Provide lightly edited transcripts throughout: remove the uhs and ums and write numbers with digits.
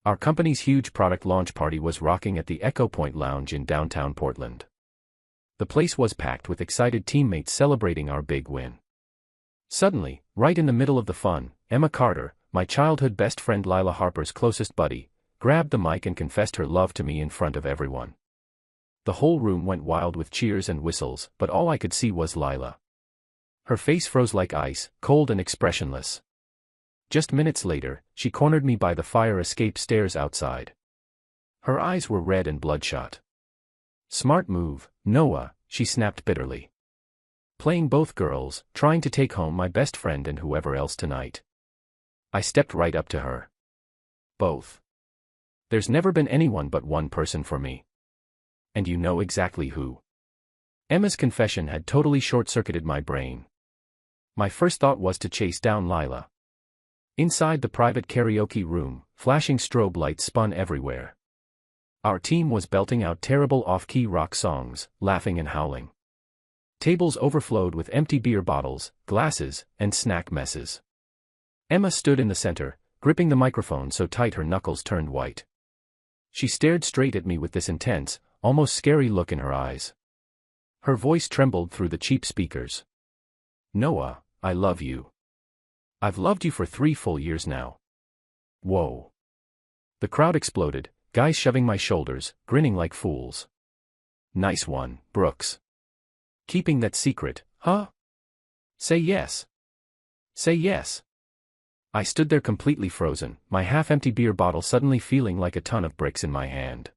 Our company's huge product launch party was rocking at the Echo Point Lounge in downtown Portland. The place was packed with excited teammates celebrating our big win. Suddenly, right in the middle of the fun, Emma Carter, my childhood best friend Lila Harper's closest buddy, grabbed the mic and confessed her love to me in front of everyone. The whole room went wild with cheers and whistles, but all I could see was Lila. Her face froze like ice, cold and expressionless. Just minutes later, she cornered me by the fire escape stairs outside. Her eyes were red and bloodshot. "Smart move, Noah," she snapped bitterly. "Playing both girls, trying to take home my best friend and whoever else tonight." I stepped right up to her. "Both. There's never been anyone but one person for me. And you know exactly who." Emma's confession had totally short-circuited my brain. My first thought was to chase down Lila. Inside the private karaoke room, flashing strobe lights spun everywhere. Our team was belting out terrible off-key rock songs, laughing and howling. Tables overflowed with empty beer bottles, glasses, and snack messes. Emma stood in the center, gripping the microphone so tight her knuckles turned white. She stared straight at me with this intense, almost scary look in her eyes. Her voice trembled through the cheap speakers. "Noah, I love you. I've loved you for 3 full years now." Whoa. The crowd exploded, guys shoving my shoulders, grinning like fools. "Nice one, Brooks. Keeping that secret, huh? Say yes. Say yes." I stood there completely frozen, my half-empty beer bottle suddenly feeling like a ton of bricks in my hand.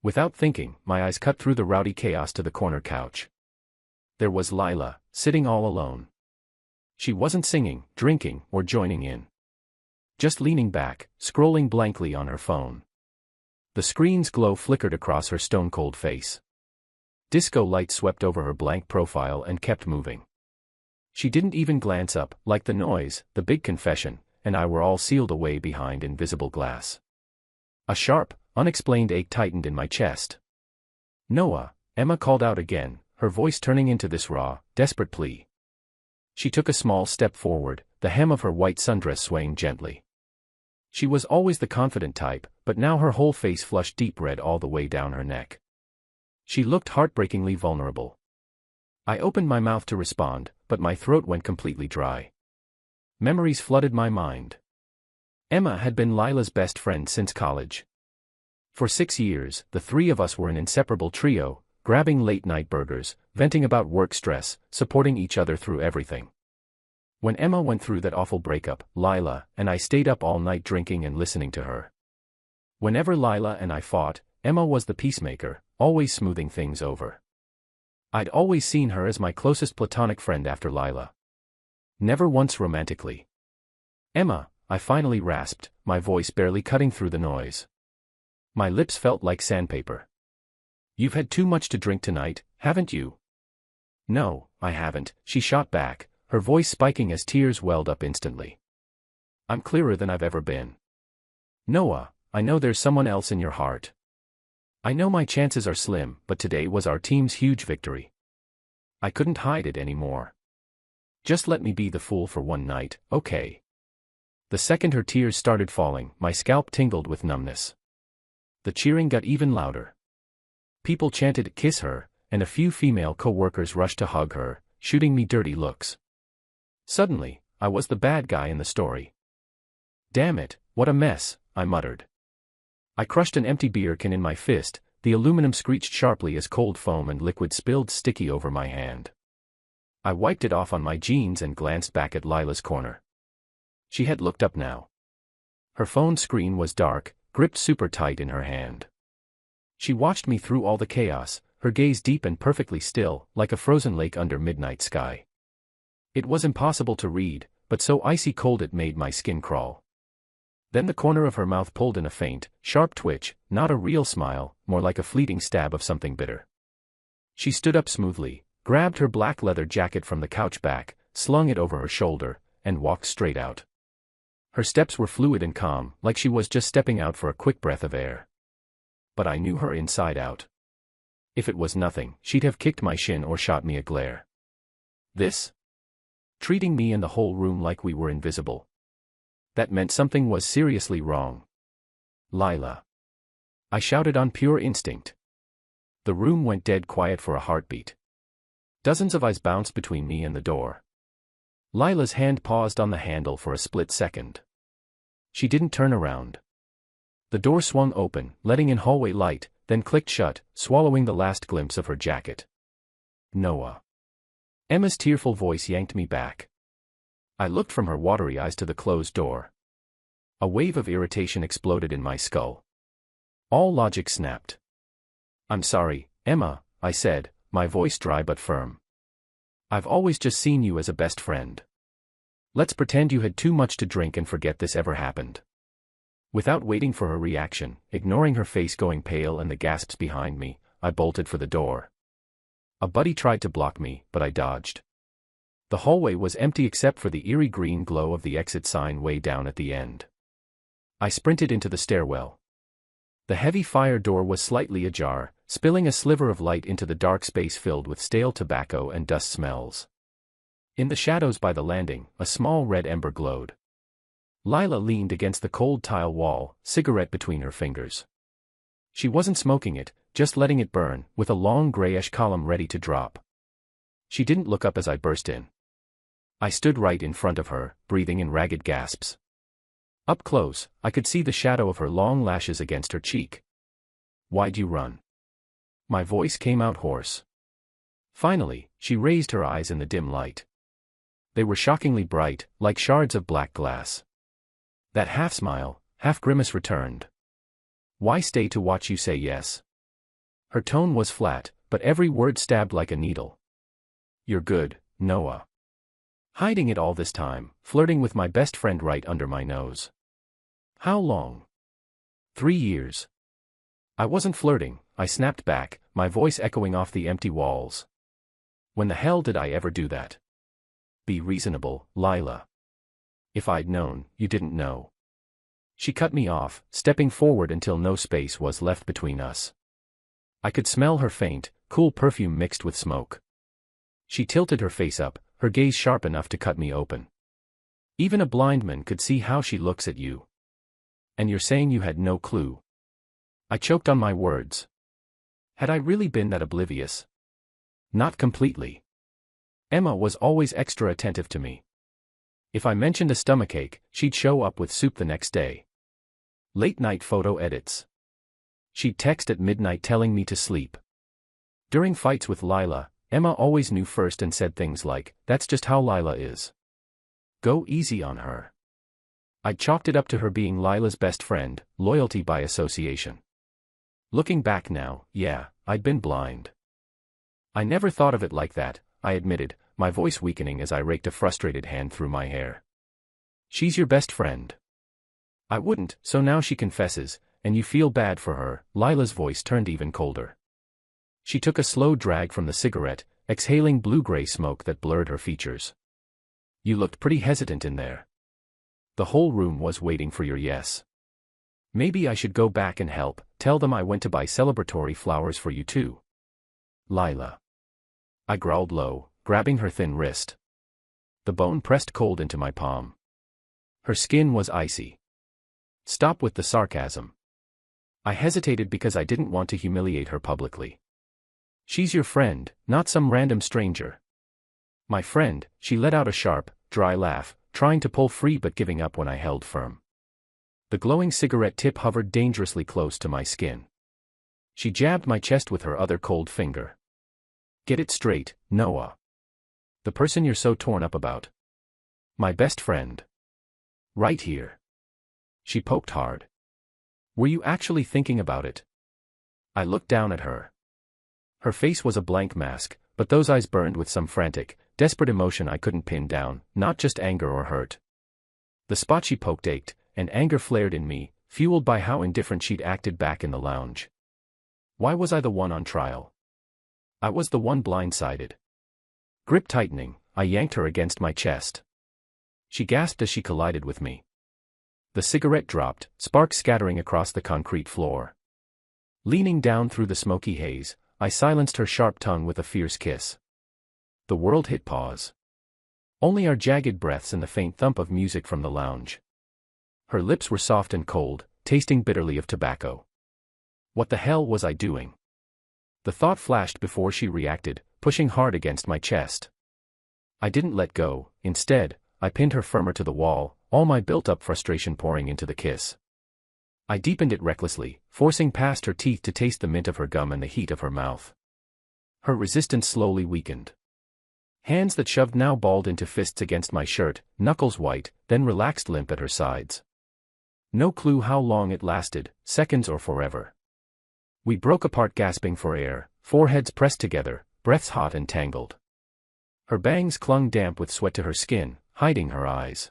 Without thinking, my eyes cut through the rowdy chaos to the corner couch. There was Lila, sitting all alone. She wasn't singing, drinking, or joining in. Just leaning back, scrolling blankly on her phone. The screen's glow flickered across her stone-cold face. Disco light swept over her blank profile and kept moving. She didn't even glance up, like the noise, the big confession, and I were all sealed away behind invisible glass. A sharp, unexplained ache tightened in my chest. "Noah," Emma called out again, her voice turning into this raw, desperate plea. She took a small step forward, the hem of her white sundress swaying gently. She was always the confident type, but now her whole face flushed deep red all the way down her neck. She looked heartbreakingly vulnerable. I opened my mouth to respond, but my throat went completely dry. Memories flooded my mind. Emma had been Lila's best friend since college. For 6 years, the three of us were an inseparable trio, grabbing late-night burgers, venting about work stress, supporting each other through everything. When Emma went through that awful breakup, Lila and I stayed up all night drinking and listening to her. Whenever Lila and I fought, Emma was the peacemaker, always smoothing things over. I'd always seen her as my closest platonic friend after Lila. Never once romantically. "Emma," I finally rasped, my voice barely cutting through the noise. My lips felt like sandpaper. "You've had too much to drink tonight, haven't you?" "No, I haven't," she shot back, her voice spiking as tears welled up instantly. "I'm clearer than I've ever been. Noah, I know there's someone else in your heart. I know my chances are slim, but today was our team's huge victory. I couldn't hide it anymore. Just let me be the fool for one night, okay?" The second her tears started falling, my scalp tingled with numbness. The cheering got even louder. People chanted, "Kiss her," and a few female co-workers rushed to hug her, shooting me dirty looks. Suddenly, I was the bad guy in the story. "Damn it, what a mess," I muttered. I crushed an empty beer can in my fist, the aluminum screeched sharply as cold foam and liquid spilled sticky over my hand. I wiped it off on my jeans and glanced back at Lila's corner. She had looked up now. Her phone screen was dark, gripped super tight in her hand. She watched me through all the chaos, her gaze deep and perfectly still, like a frozen lake under midnight sky. It was impossible to read, but so icy cold it made my skin crawl. Then the corner of her mouth pulled in a faint, sharp twitch, not a real smile, more like a fleeting stab of something bitter. She stood up smoothly, grabbed her black leather jacket from the couch back, slung it over her shoulder, and walked straight out. Her steps were fluid and calm, like she was just stepping out for a quick breath of air. But I knew her inside out. If it was nothing, she'd have kicked my shin or shot me a glare. This? Treating me and the whole room like we were invisible. That meant something was seriously wrong. Lila. I shouted on pure instinct. The room went dead quiet for a heartbeat. Dozens of eyes bounced between me and the door. Lila's hand paused on the handle for a split second. She didn't turn around. The door swung open, letting in hallway light, then clicked shut, swallowing the last glimpse of her jacket. Noah. Emma's tearful voice yanked me back. I looked from her watery eyes to the closed door. A wave of irritation exploded in my skull. All logic snapped. "I'm sorry, Emma," I said, my voice dry but firm. "I've always just seen you as a best friend. Let's pretend you had too much to drink and forget this ever happened." Without waiting for her reaction, ignoring her face going pale and the gasps behind me, I bolted for the door. A buddy tried to block me, but I dodged. The hallway was empty except for the eerie green glow of the exit sign way down at the end. I sprinted into the stairwell. The heavy fire door was slightly ajar, spilling a sliver of light into the dark space filled with stale tobacco and dust smells. In the shadows by the landing, a small red ember glowed. Lila leaned against the cold tile wall, cigarette between her fingers. She wasn't smoking it, just letting it burn, with a long grayish column ready to drop. She didn't look up as I burst in. I stood right in front of her, breathing in ragged gasps. Up close, I could see the shadow of her long lashes against her cheek. "Why'd you run?" My voice came out hoarse. Finally, she raised her eyes in the dim light. They were shockingly bright, like shards of black glass. That half-smile, half-grimace returned. "Why stay to watch you say yes?" Her tone was flat, but every word stabbed like a needle. "You're good, Noah." Hiding it all this time, flirting with my best friend right under my nose. How long? 3 years. I wasn't flirting, I snapped back, my voice echoing off the empty walls. When the hell did I ever do that? Be reasonable, Lila. If I'd known, you didn't know. She cut me off, stepping forward until no space was left between us. I could smell her faint, cool perfume mixed with smoke. She tilted her face up, her gaze sharp enough to cut me open. "Even a blind man could see how she looks at you. And you're saying you had no clue?" I choked on my words. Had I really been that oblivious? Not completely. Emma was always extra attentive to me. If I mentioned a stomachache, she'd show up with soup the next day. Late-night photo edits. She'd text at midnight telling me to sleep. During fights with Lila, Emma always knew first and said things like, "That's just how Lila is. Go easy on her." I chalked it up to her being Lila's best friend, loyalty by association. Looking back now, yeah, I'd been blind. "I never thought of it like that," I admitted, my voice weakening as I raked a frustrated hand through my hair. "She's your best friend." "I wouldn't, so now she confesses, and you feel bad for her." Lila's voice turned even colder. She took a slow drag from the cigarette, exhaling blue-gray smoke that blurred her features. "You looked pretty hesitant in there. The whole room was waiting for your yes. Maybe I should go back and help, tell them I went to buy celebratory flowers for you too." "Lila." I growled low, grabbing her thin wrist. The bone pressed cold into my palm. Her skin was icy. "Stop with the sarcasm." I hesitated because I didn't want to humiliate her publicly. "She's your friend, not some random stranger." "My friend," she let out a sharp, dry laugh, trying to pull free but giving up when I held firm. The glowing cigarette tip hovered dangerously close to my skin. She jabbed my chest with her other cold finger. "Get it straight, Noah. The person you're so torn up about. My best friend. Right here." She poked hard. "Were you actually thinking about it?" I looked down at her. Her face was a blank mask, but those eyes burned with some frantic, desperate emotion I couldn't pin down, not just anger or hurt. The spot she poked ached, and anger flared in me, fueled by how indifferent she'd acted back in the lounge. Why was I the one on trial? I was the one blindsided. Grip tightening, I yanked her against my chest. She gasped as she collided with me. The cigarette dropped, sparks scattering across the concrete floor. Leaning down through the smoky haze, I silenced her sharp tongue with a fierce kiss. The world hit pause. Only our jagged breaths and the faint thump of music from the lounge. Her lips were soft and cold, tasting bitterly of tobacco. What the hell was I doing? The thought flashed before she reacted, pushing hard against my chest. I didn't let go. Instead, I pinned her firmer to the wall, all my built-up frustration pouring into the kiss. I deepened it recklessly, forcing past her teeth to taste the mint of her gum and the heat of her mouth. Her resistance slowly weakened. Hands that shoved now balled into fists against my shirt, knuckles white, then relaxed limp at her sides. No clue how long it lasted, seconds or forever. We broke apart gasping for air, foreheads pressed together, breaths hot and tangled. Her bangs clung damp with sweat to her skin, hiding her eyes.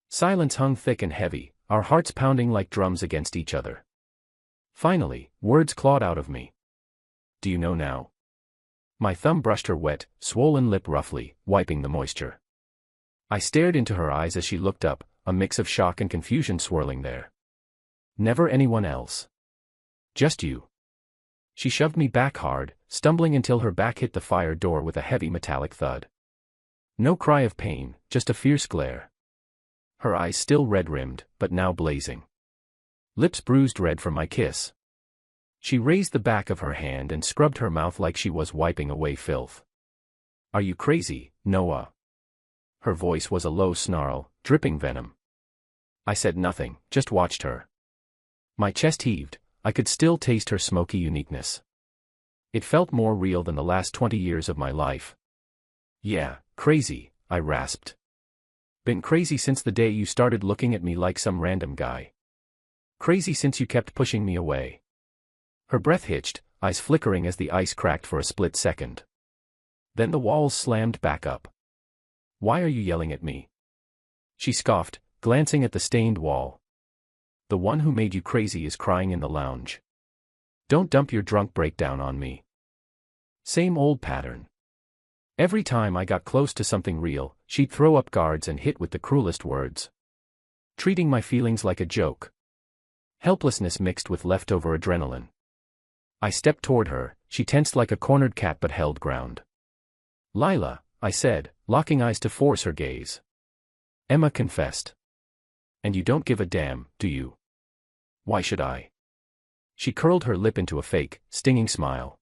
Silence hung thick and heavy, our hearts pounding like drums against each other. Finally, words clawed out of me. Do you know now? My thumb brushed her wet, swollen lip roughly, wiping the moisture. I stared into her eyes as she looked up, a mix of shock and confusion swirling there. Never anyone else. Just you. She shoved me back hard, stumbling until her back hit the fire door with a heavy metallic thud. No cry of pain, just a fierce glare. Her eyes still red-rimmed, but now blazing. Lips bruised red from my kiss. She raised the back of her hand and scrubbed her mouth like she was wiping away filth. Are you crazy, Noah? Her voice was a low snarl, dripping venom. I said nothing, just watched her. My chest heaved, I could still taste her smoky uniqueness. It felt more real than the last 20 years of my life. Yeah, crazy, I rasped. Been crazy since the day you started looking at me like some random guy. Crazy since you kept pushing me away. Her breath hitched, eyes flickering as the ice cracked for a split second. Then the walls slammed back up. Why are you yelling at me? She scoffed, glancing at the stained wall. The one who made you crazy is crying in the lounge. Don't dump your drunk breakdown on me. Same old pattern. Every time I got close to something real, she'd throw up guards and hit with the cruelest words. Treating my feelings like a joke. Helplessness mixed with leftover adrenaline. I stepped toward her, she tensed like a cornered cat but held ground. Lila, I said, locking eyes to force her gaze. Emma confessed. And you don't give a damn, do you? Why should I? She curled her lip into a fake, stinging smile.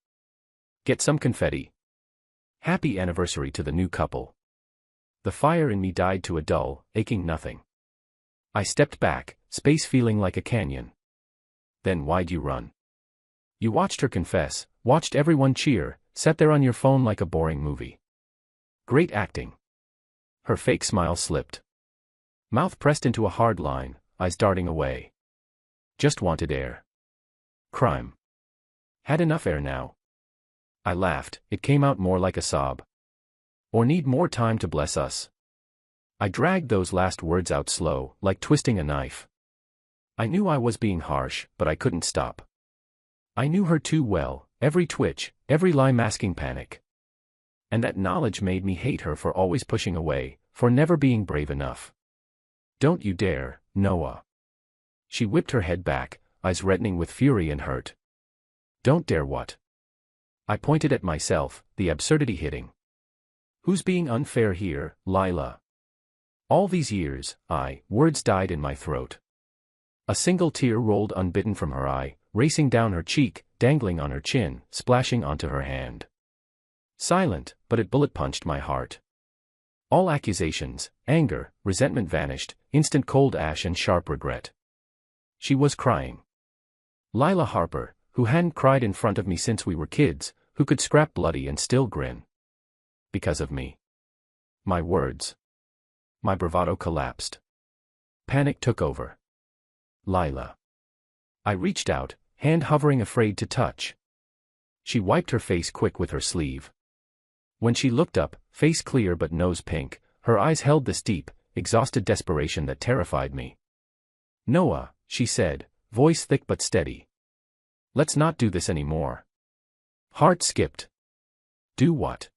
Get some confetti. Happy anniversary to the new couple. The fire in me died to a dull, aching nothing. I stepped back, space feeling like a canyon. Then why'd you run? You watched her confess, watched everyone cheer, sat there on your phone like a boring movie. Great acting. Her fake smile slipped. Mouth pressed into a hard line, eyes darting away. Just wanted air. Crime. Had enough air now. I laughed, it came out more like a sob. Or need more time to bless us. I dragged those last words out slow, like twisting a knife. I knew I was being harsh, but I couldn't stop. I knew her too well, every twitch, every lie masking panic. And that knowledge made me hate her for always pushing away, for never being brave enough. Don't you dare, Noah. She whipped her head back, eyes reddening with fury and hurt. Don't dare what? I pointed at myself, the absurdity hitting. Who's being unfair here, Lila? All these years, words died in my throat. A single tear rolled unbidden from her eye, racing down her cheek, dangling on her chin, splashing onto her hand. Silent, but it bullet-punched my heart. All accusations, anger, resentment vanished, instant cold ash and sharp regret. She was crying. Lila Harper, who hadn't cried in front of me since we were kids, who could scrap bloody and still grin. Because of me. My words. My bravado collapsed. Panic took over. Lila. I reached out, hand hovering afraid to touch. She wiped her face quick with her sleeve. When she looked up, face clear but nose pink, her eyes held this deep, exhausted desperation that terrified me. Noah, she said, voice thick but steady. Let's not do this anymore. Heart skipped. Do what?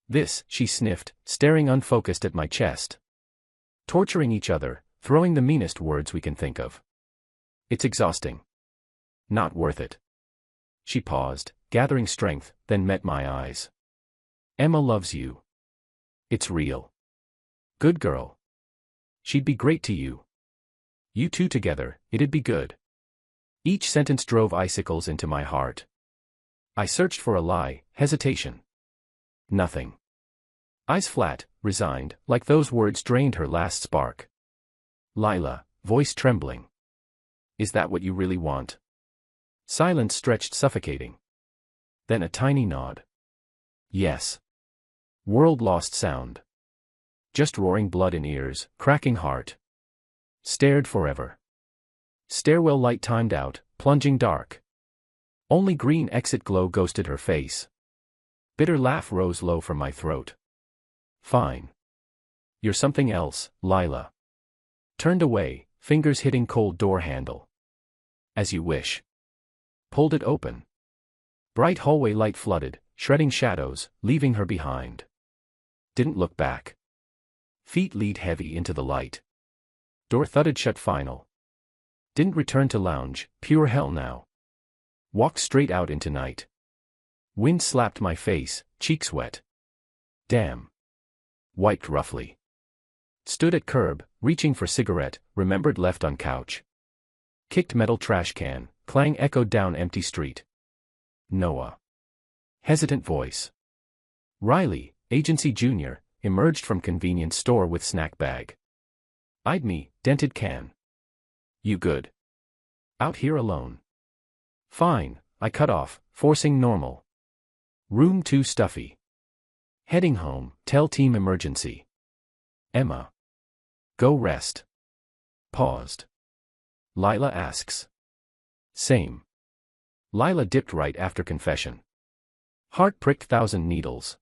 This, she sniffed, staring unfocused at my chest. Torturing each other, throwing the meanest words we can think of. It's exhausting. Not worth it. She paused, gathering strength, then met my eyes. Emma loves you. It's real. Good girl. She'd be great to you. You two together, it'd be good. Each sentence drove icicles into my heart. I searched for a lie, hesitation. Nothing. Eyes flat, resigned, like those words drained her last spark. Lila, voice trembling. Is that what you really want? Silence stretched suffocating. Then a tiny nod. Yes. World lost sound. Just roaring blood in ears, cracking heart. Stared forever. Stairwell light timed out, plunging dark. Only green exit glow ghosted her face. Bitter laugh rose low from my throat. Fine. You're something else, Lila. Turned away, fingers hitting cold door handle. As you wish. Pulled it open. Bright hallway light flooded, shredding shadows, leaving her behind. Didn't look back. Feet lead heavy into the light. Door thudded shut final. Didn't return to lounge, pure hell now. Walked straight out into night. Wind slapped my face, cheeks wet. Damn. Wiped roughly. Stood at curb, reaching for cigarette, remembered left on couch. Kicked metal trash can, clang echoed down empty street. Noah. Hesitant voice. Riley, agency junior, emerged from convenience store with snack bag. Eyed me, dented can. You good? Out here alone. Fine, I cut off, forcing normal. Room too stuffy. Heading home, tell team emergency. Emma. Go rest. Paused. Lila asks. Same. Lila dipped right after confession. Heart pricked 1,000 needles.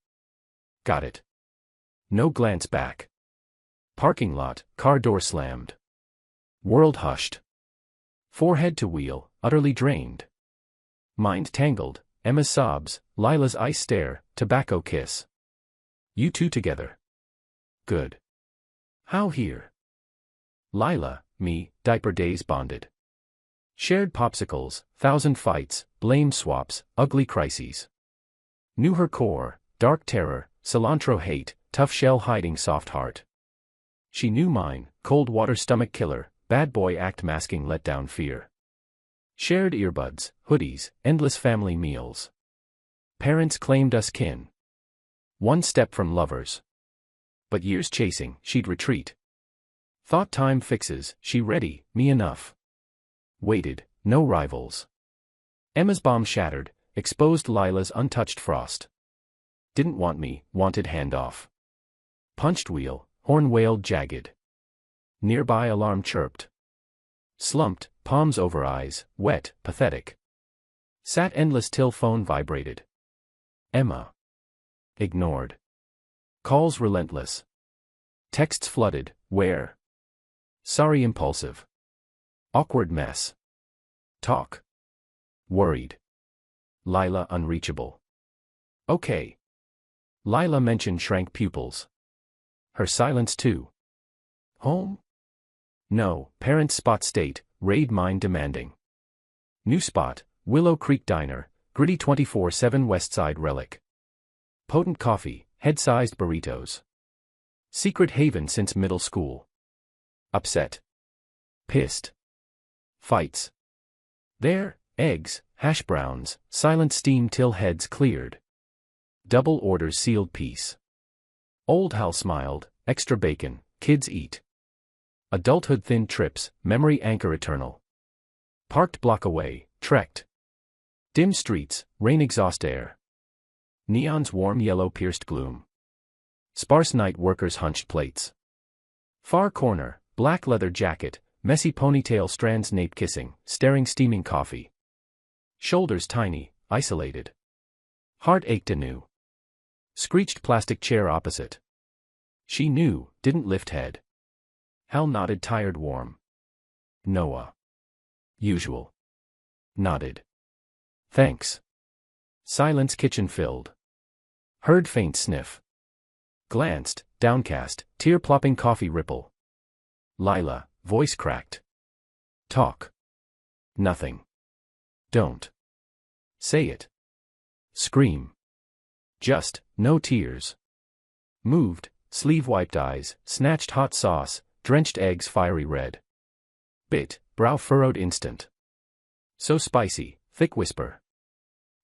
Got it. No glance back. Parking lot, car door slammed. World hushed. Forehead to wheel, utterly drained. Mind tangled, Emma's sobs, Lila's ice stare, tobacco kiss. You two together. Good. How here? Lila, me, diaper days bonded. Shared popsicles, 1,000 fights, blame swaps, ugly crises. Knew her core, dark terror, cilantro hate, tough shell hiding soft heart. She knew mine, cold water stomach killer, bad boy act masking letdown fear. Shared earbuds, hoodies, endless family meals. Parents claimed us kin. One step from lovers. But years chasing, she'd retreat. Thought time fixes, she ready, me enough. Waited, no rivals. Emma's bomb shattered, exposed Lila's untouched frost. Didn't want me, wanted handoff. Punched wheel, horn wailed jagged. Nearby alarm chirped. Slumped, palms over eyes, wet, pathetic. Sat endless till phone vibrated. Emma. Ignored. Calls relentless. Texts flooded, where? Sorry impulsive. Awkward mess. Talk. Worried. Lila unreachable. Okay. Lila mentioned shrank pupils. Her silence too. Home? No, parents spot state, raid mine demanding. New spot, Willow Creek Diner, gritty 24/7 Westside relic. Potent coffee, head-sized burritos. Secret haven since middle school. Upset. Pissed. Fights. There, eggs, hash browns, silent steam till heads cleared. Double orders sealed peace. Old Hal smiled, extra bacon, kids eat. Adulthood thin trips, memory anchor eternal. Parked block away, trekked. Dim streets, rain exhaust air. Neon's warm yellow pierced gloom. Sparse night workers hunched plates. Far corner, black leather jacket, messy ponytail strands nape kissing, staring steaming coffee. Shoulders tiny, isolated. Heart ached anew. Screeched plastic chair opposite. She knew, didn't lift head. Hal nodded tired warm. Noah. Usual. Nodded. Thanks. Silence kitchen filled. Heard faint sniff. Glanced, downcast, tear-plopping coffee ripple. Lila, voice cracked. Talk. Nothing. Don't. Say it. Scream. Just, no tears. Moved, sleeve wiped eyes, snatched hot sauce, drenched eggs fiery red. Bit, brow furrowed instant. So spicy, thick whisper.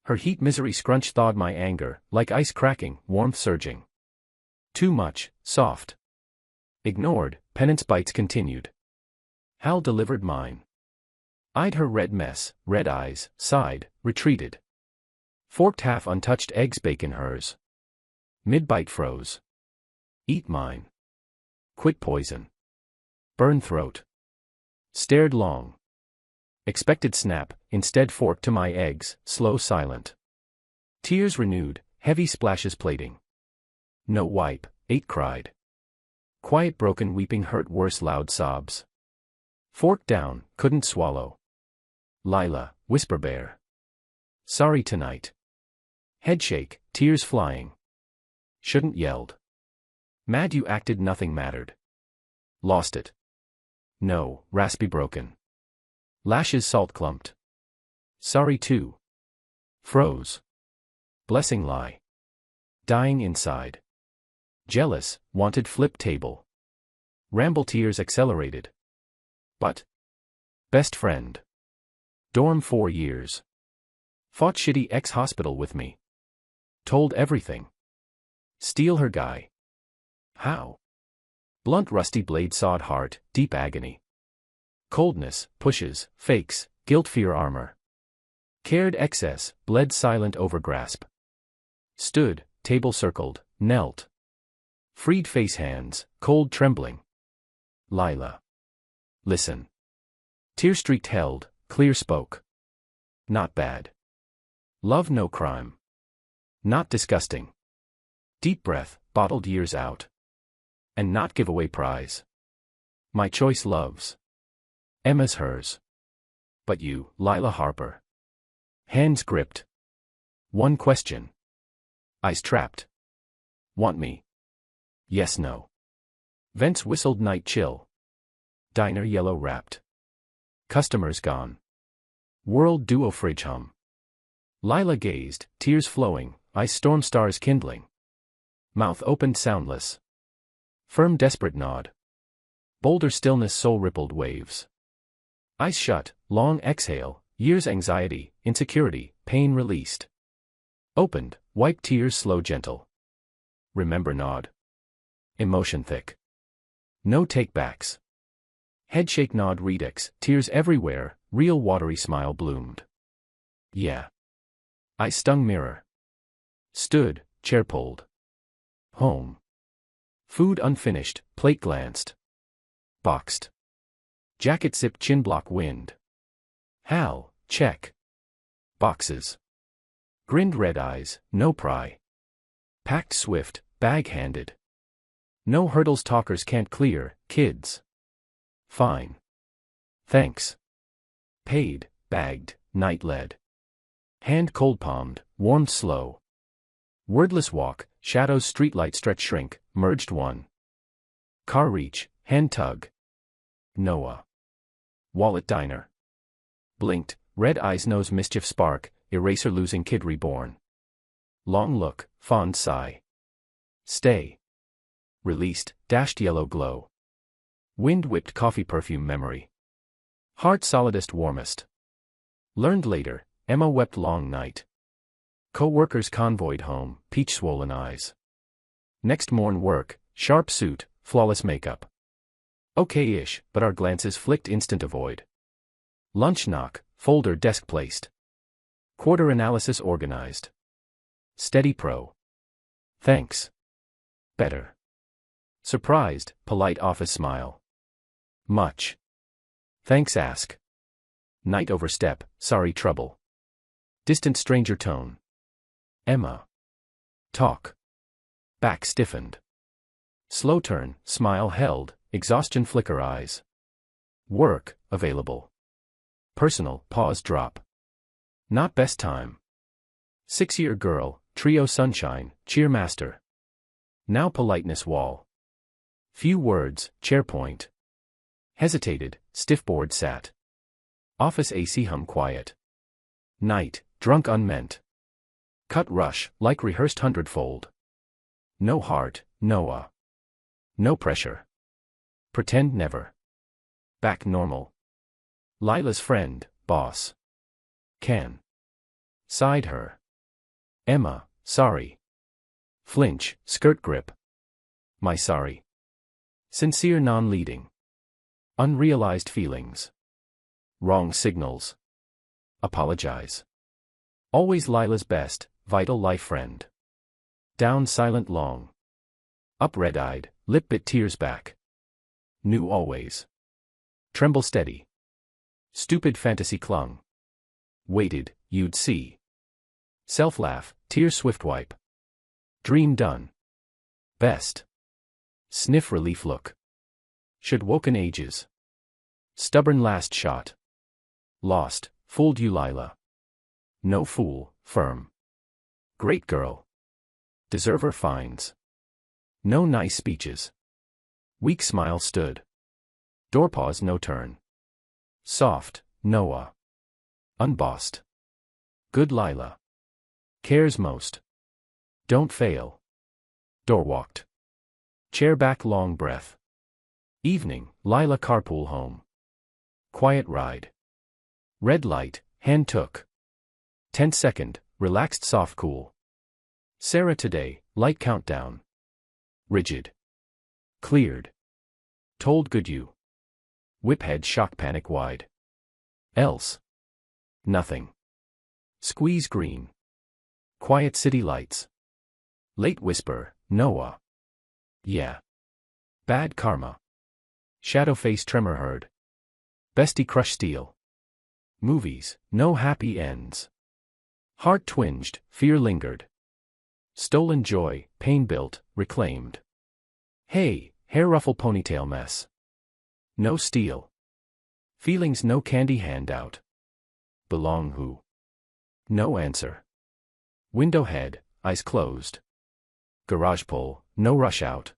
Her heat misery scrunch thawed my anger, like ice cracking, warmth surging. Too much, soft. Ignored, penance bites continued. Hal delivered mine. Eyed her red mess, red eyes, sighed, retreated. Forked half untouched eggs bake in hers. Mid-bite froze. Eat mine. Quit poison. Burn throat. Stared long. Expected snap, instead fork to my eggs, slow silent. Tears renewed, heavy splashes plating. No wipe, 8 cried. Quiet broken weeping hurt worse loud sobs. Fork down, couldn't swallow. Lila, whisper bear. Sorry tonight. Head shake, tears flying. Shouldn't yelled. Mad you acted nothing mattered. Lost it. No, raspy broken. Lashes salt clumped. Sorry too. Froze. Blessing lie. Dying inside. Jealous, wanted flip table. Ramble tears accelerated. But. Best friend. Dorm 4 years. Fought shitty ex-hospital with me. Told everything. Steal her guy. How? Blunt rusty blade sawed heart, deep agony. Coldness, pushes, fakes, guilt fear armor. Cared excess, bled silent overgrasp. Stood, table circled, knelt. Freed face hands, cold trembling. Lila. Listen. Tear-streaked held, clear spoke. Not bad. Love no crime. Not disgusting. Deep breath, bottled years out. And not give away prize. My choice loves. Emma's hers. But you, Lila Harper. Hands gripped. One question. Eyes trapped. Want me? Yes, no. Vents whistled night chill. Diner yellow wrapped. Customers gone. World duo fridge hum. Lila gazed, tears flowing, ice storm stars kindling. Mouth opened soundless. Firm desperate nod. Boulder stillness soul rippled waves. Eyes shut, long exhale, years anxiety, insecurity, pain released. Opened, wipe tears slow gentle. Remember nod. Emotion thick. No take-backs. Headshake nod redux, tears everywhere, real watery smile bloomed. Yeah. I stung mirror. Stood, chair pulled. Home. Food unfinished, plate glanced. Boxed. Jacket zipped chin block wind. Hal, check. Boxes. Grinned red eyes, no pry. Packed swift, bag handed. No hurdles talkers can't clear, kids. Fine. Thanks. Paid, bagged, night led. Hand cold palmed, warmed slow. Wordless walk, shadows streetlight stretch shrink, merged one. Car reach, hand tug. Noah. Wallet diner. Blinked, red eyes nose mischief spark, eraser losing kid reborn. Long look, fond sigh. Stay. Released, dashed yellow glow. Wind whipped coffee perfume memory. Heart solidest warmest. Learned later, Emma wept long night. Co-workers convoyed home, peach swollen eyes. Next morn work, sharp suit, flawless makeup. Okay-ish, but our glances flicked instant avoid. Lunch knock, folder desk placed. Quarter analysis organized. Steady pro. Thanks. Better. Surprised, polite office smile. Much. Thanks ask. Night overstep, sorry trouble. Distant stranger tone. Emma. Talk. Back stiffened. Slow turn, smile held, exhaustion flicker eyes. Work, available. Personal, pause drop. Not best time. 6-year girl, trio sunshine, cheer master. Now politeness wall. Few words, chair point. Hesitated, stiff board sat. Office AC hum quiet. Night, drunk unmeant. Cut rush, like rehearsed hundredfold. No heart, Noah. No pressure. Pretend never. Back normal. Lila's friend, boss. Can. Sighed her. Emma, sorry. Flinch, skirt grip. My sorry. Sincere non-leading. Unrealized feelings. Wrong signals. Apologize. Always Lila's best, vital life friend. Down silent long. Up red-eyed, lip bit tears back. Knew always. Tremble steady. Stupid fantasy clung. Waited, you'd see. Self-laugh, tear swift wipe. Dream done. Best. Sniff relief look. Should woken ages. Stubborn last shot. Lost, fooled you Lila. No fool, firm. Great girl. Deserver finds. No nice speeches. Weak smile stood. Door pause no turn. Soft, Noah. Unbossed. Good Lila. Cares most. Don't fail. Door walked. Chair back long breath. Evening, Lila carpool home. Quiet ride. Red light, hand took. 10-second, relaxed soft cool. Sarah today, light countdown. Rigid. Cleared. Told good you. Whip head shock panic wide. Else. Nothing. Squeeze green. Quiet city lights. Late whisper, Noah. Yeah. Bad karma. Shadow face tremor heard. Bestie crush steel. Movies, no happy ends. Heart twinged, fear lingered. Stolen joy, pain built, reclaimed. Hey, hair ruffle ponytail mess. No steal. Feelings no candy handout. Belong who? No answer. Window head, eyes closed. Garage pull, no rush out.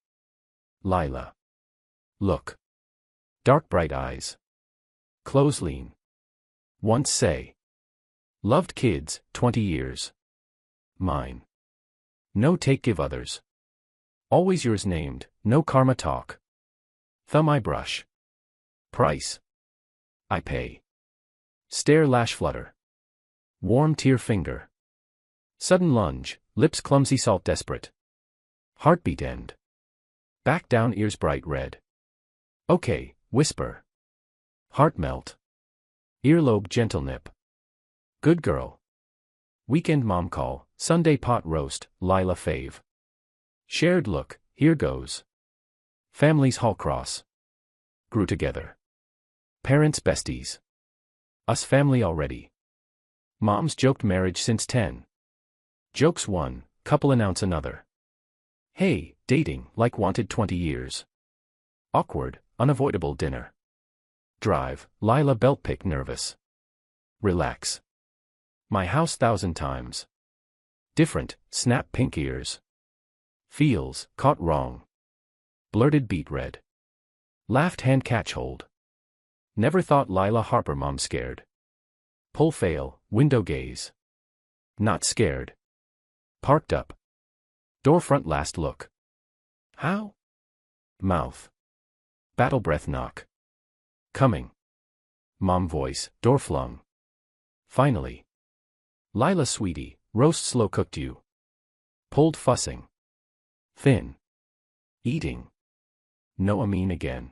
Lila. Look. Dark bright eyes. Close lean. Once say. Loved kids, 20 years. Mine. No take give others. Always yours named, no karma talk. Thumb I brush. Price. I pay. Stare lash flutter. Warm tear finger. Sudden lunge, lips clumsy salt desperate. Heartbeat end. Back down ears bright red. Okay, whisper. Heart melt. Earlobe gentle nip. Good girl. Weekend mom call, Sunday pot roast, Lila fave. Shared look, here goes. Families hall cross. Grew together. Parents besties. Us family already. Moms joked marriage since 10. Jokes one, couple announce another. Hey, dating, like wanted 20 years. Awkward, unavoidable dinner. Drive, Lila belt pick nervous. Relax. My house 1,000 times. Different, snap pink ears. Feels, caught wrong. Blurted beat red. Laughed hand catch hold. Never thought Lila Harper mom scared. Pull fail, window gaze. Not scared. Parked up. Door front last look. How? Mouth. Battle breath knock. Coming. Mom voice, door flung. Finally. Lila sweetie, roast slow cooked you. Pulled fussing. Thin. Eating. No Amin again.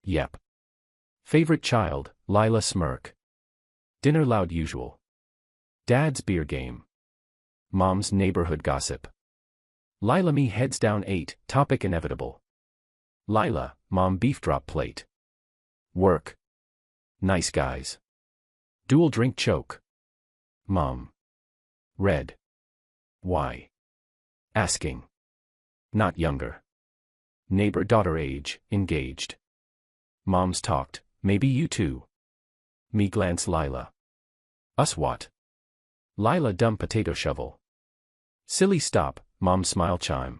Yep. Favorite child, Lila smirk. Dinner loud usual. Dad's beer game. Mom's neighborhood gossip. Lila me heads down 8, topic inevitable. Lila, mom beef drop plate. Work. Nice guys. Dual drink choke. Mom. Red. Why? Asking. Not younger. Neighbor daughter age, engaged. Moms talked, maybe you too. Me glance Lila. Us what? Lila dumb potato shovel. Silly stop, mom smile chime.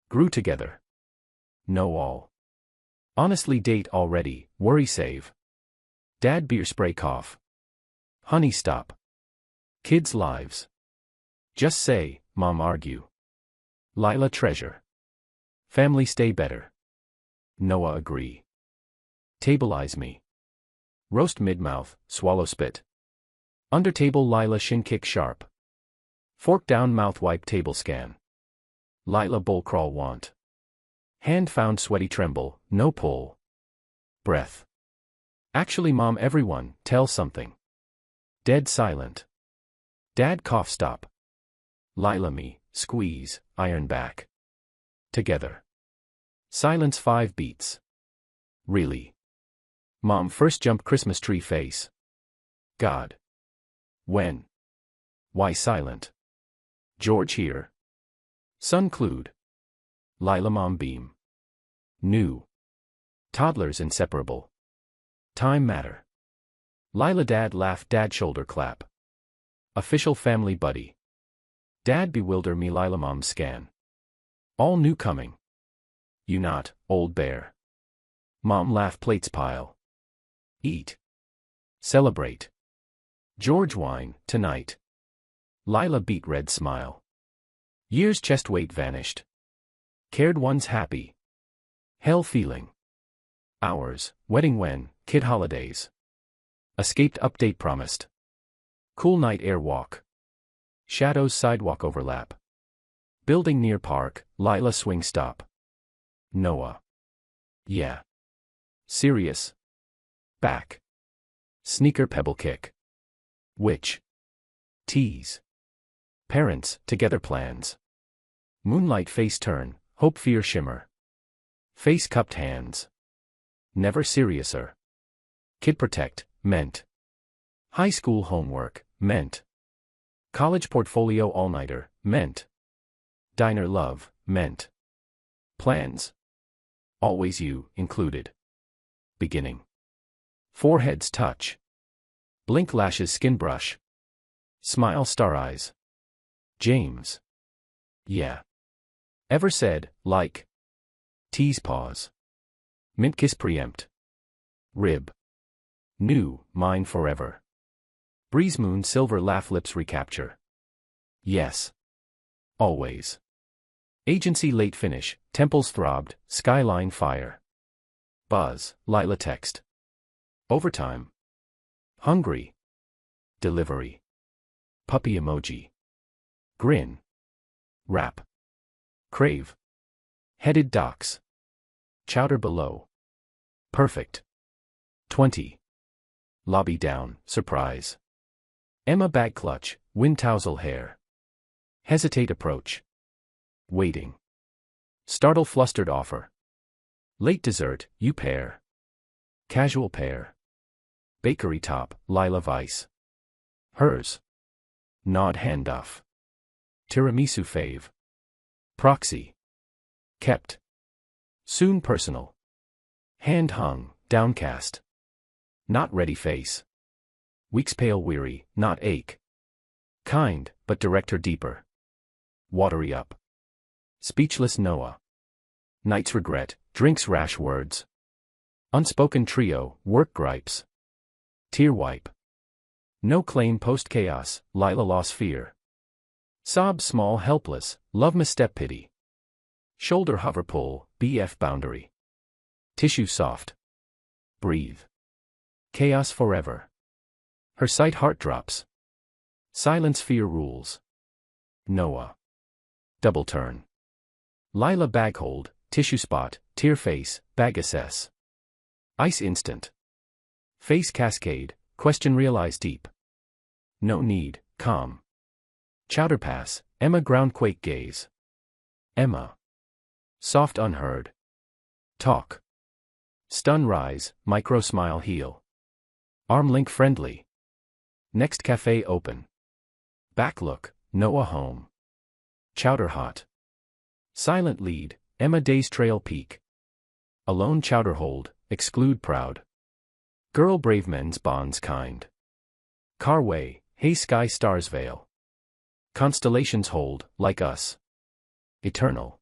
Grew together. Know all. Honestly date already, worry save. Dad beer spray cough. Honey stop. Kids lives. Just say, mom argue. Lila treasure. Family stay better. Noah agree. Tableize me. Roast mid-mouth, swallow spit. Under table Lila shin kick sharp. Fork down mouth wipe table scan. Lila bull crawl want. Hand found sweaty tremble, no pull. Breath. Actually mom everyone, tell something. Dead silent. Dad cough stop. Lila me, squeeze, iron back. Together. Silence 5 beats. Really? Mom first jump Christmas tree face. God. When? Why silent? George here. Son clued. Lila mom beam. New. Toddlers inseparable. Time matter. Lila dad laugh dad shoulder clap. Official family buddy. Dad bewilder me Lila mom scan. All new coming. You not, old bear. Mom laugh plates pile. Eat. Celebrate. George whine, tonight. Lila beat red smile. Years chest weight vanished. Cared one's happy. Hell feeling. Hours, wedding when, kid holidays. Escaped update promised. Cool night air walk. Shadows sidewalk overlap. Building near park, Lila swing stop. Noah. Yeah. Serious. Back. Sneaker pebble kick. Which? Tease. Parents, together plans. Moonlight face turn, hope fear shimmer. Face cupped hands. Never seriouser. Kid protect, meant. High school homework, meant. College portfolio all-nighter, meant. Diner love, meant. Plans. Always you, included. Beginning. Foreheads touch. Blink lashes skin brush. Smile star eyes. James. Yeah. Ever said, like. Tease pause. Mint kiss preempt. Rib. New, mine forever. Breeze moon silver laugh lips recapture. Yes. Always. Agency late finish, temples throbbed, skyline fire. Buzz, Lila text. Overtime. Hungry. Delivery. Puppy emoji. Grin. Rap. Crave. Headed docks. Chowder below. Perfect. 20. Lobby down, surprise. Emma bag clutch, wind tousle hair. Hesitate approach. Waiting. Startle flustered offer. Late dessert, you pair. Casual pair. Bakery top, Lila vice. Hers. Nod handoff. Tiramisu fave. Proxy. Kept. Soon personal. Hand hung, downcast. Not ready face. Weeks pale weary, not ache. Kind, but direct her deeper. Watery up. Speechless Noah. Night's regret, drinks rash words. Unspoken trio, work gripes. Tear wipe. No claim post chaos, Lila loss fear. Sob small helpless, love misstep pity. Shoulder hover pull, BF boundary. Tissue soft. Breathe. Chaos forever. Her sight heart drops. Silence fear rules. Noah. Double turn. Lila bag hold, tissue spot, tear face, bag assess. Ice instant. Face cascade, question realize deep. No need, calm. Chowder pass, Emma ground quake gaze. Emma. Soft unheard. Talk. Stun rise, micro smile heal. Arm link friendly. Next cafe open. Back look, Noah home. Chowder hot. Silent lead, Emma days trail peak. Alone chowder hold, exclude proud. Girl brave men's bonds kind. Car way, hey sky stars veil. Constellations hold, like us. Eternal.